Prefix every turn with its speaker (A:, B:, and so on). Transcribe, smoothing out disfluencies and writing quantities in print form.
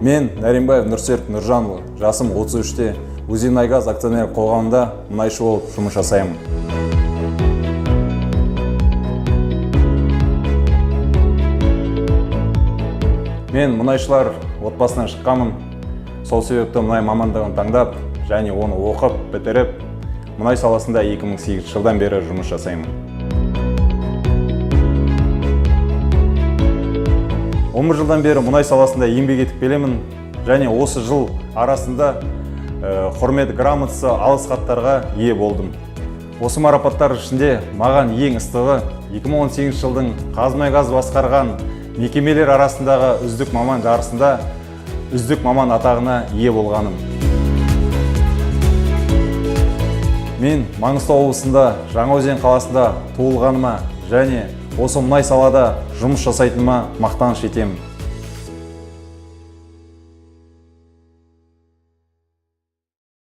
A: Мен Нәримбаев Нұрсерік Нұржанұлы, жасым 33-те, Узимнайгаз акционерлік қоғамында мұнайшы болып жұмыс жасаймын. Мен мұнайшылар отбасынан шыққанмын. Сол себепті мұнай мамандығын таңдап, және оны оқып, бітіріп, мұнай саласында 2008 жылдан бері жұмыс жасаймын. 10 жылдан бері мұнай саласында еңбек етіп келемін, және осы жыл арасында құрмет грамотасы, алғыс хаттарға ие болдым. Осы марапаттар ішінде маған ең ыстығы 2018 жылдың Қазмұнайгаз басқарған мекемелер арасындағы үздік маман жарысында үздік маман атағына ие болғаным. Мен Маңғыстау облысында Жаңаөзен қаласында туылғаныма және осы мұнай салада жұмыс жасайтыныма мақтаныш етемін.